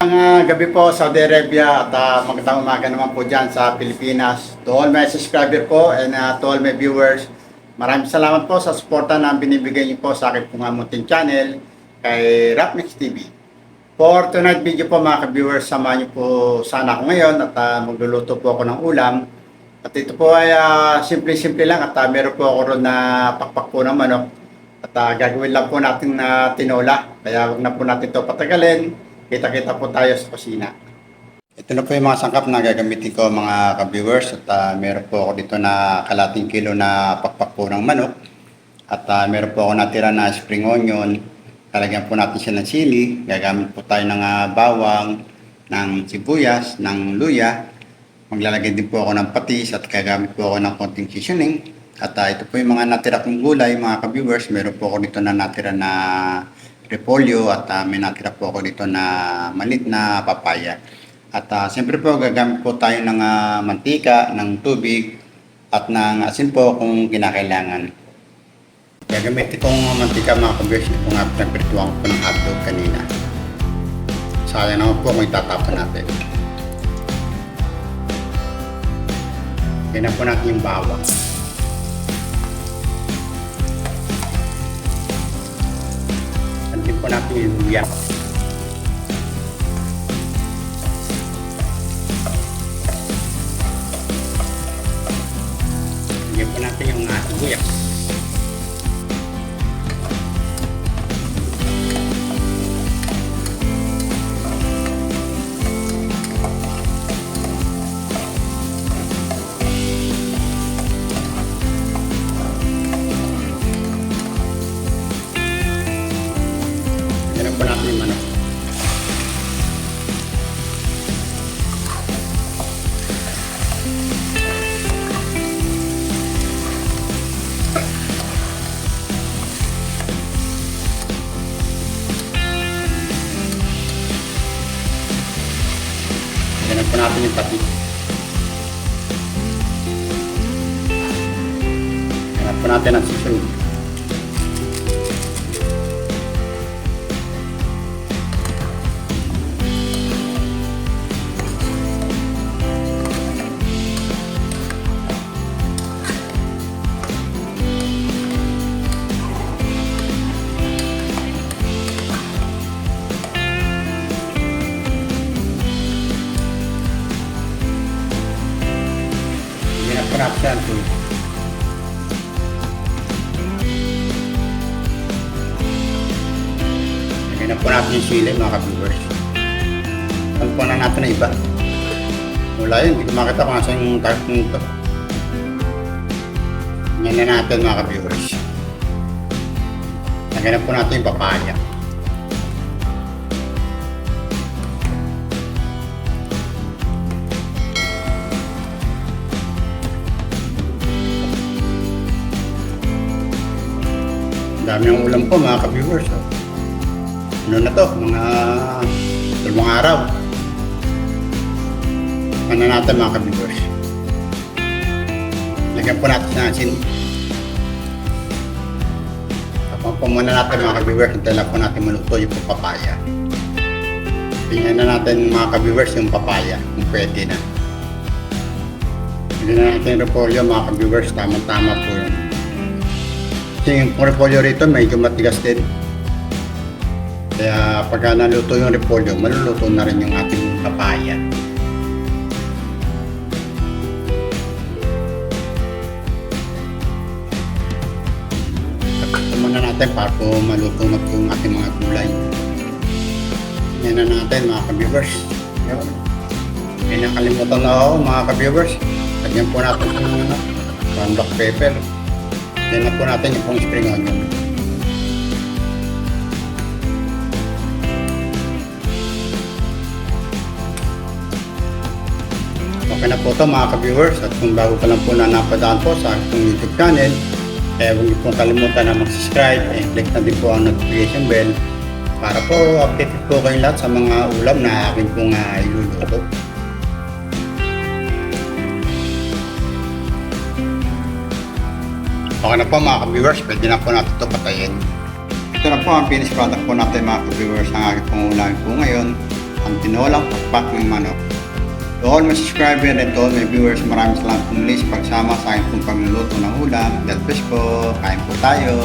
Gabi po Saudi Arabia at magandang umaga naman po dyan sa Pilipinas. To all my subscriber po and to all my viewers, maraming salamat po sa suporta na binibigay niyo po sa akin pong munting channel kay Rapmix TV. For tonight video po mga ka-viewers, samahan niyo po sana ako ngayon at magluluto po ako ng ulam. At ito po ay simple-simple lang at meron po ako ron na pakpak po ng manok. At gagawin lang po natin na tinola. Kaya huwag na po natin ito patagalin. Kita-kita po tayo sa kusina. Ito na po yung mga sangkap na gagamitin ko mga ka-viewers. At meron po ako dito na kalating kilo na pakpak po ng manok. At meron po ako natira na spring onion. Talagyan po natin siya ng sili. Gagamit po tayo ng bawang, ng sibuyas, ng luya. Maglalagay din po ako ng patis at gagamit po ako ng konting seasoning. At ito po yung mga natira kong gulay mga ka-viewers. Meron po ako dito na natira na repolyo at may natira po ako dito na malit na papaya. At siyempre po gagamit po tayo ng mantika, ng tubig at ng asin po kung kinakailangan. Gagamit itong mantika mga ka-viewers kung pinagprituan ko ng hotdog kanina. Sayang naman po kung itatapon natin. Yan po natin yung bawang. Din po natin yung luya. Lagyan po natin yung luya. Ganun po natin yung pati. Ganun po natin ang seasoning. Perhatian tuh. Lagyan na po natin yung sili mga ka-viewers. Saan po na natin na iba? Wala yun, hindi ko makita kung nasa yung tart nito. Yan na natin mga ka-viewers. Lagyan na po natin yung papaya. Dami ng ulam po mga ka-viewers. Ano na to? Mga 2 araw. Ano natin mga ka-viewers? Lagyan po natin sa asin. Tapos po muna natin mga ka-viewers. Hintay lang po natin maluto yung papaya. Tingnan na natin mga ka-viewers yung papaya. Kung pwede na. Tingnan na natin yung repolyo mga ka-viewers. Tama-tama po yun. Yung repolyo rito medyo matigas din. Kaya pagka naluto yung repolyo, maluluto na rin yung ating papaya. Tapos muna natin para po maluto na po yung ating mga gulay. Yan na natin mga ka-viewers. May nakalimutan na ako mga ka-viewers. Lagyan po natin ng brown black pepper. Yan na po natin yung pang spring onion. Okay na po ito mga ka-viewers. At kung bago ka lang po na napadaan po sa aking YouTube channel, huwag niyo pong kalimutan na mag-subscribe and click na din po ang notification bell para po updated po kayong lahat sa mga ulam na akin pong iluluto. Okay na po mga ka-viewers, pwede na po natin ito patayin. Ito na po ang finished product po natin mga ka-viewers ng aking pangulamin po ngayon. ang tinolang pakpak ng manok. To all my subscriber and to all my viewers, maraming salamat po muli sa pagsama sa aking pong pagluluto ng ulam. God bless po. Kain po tayo.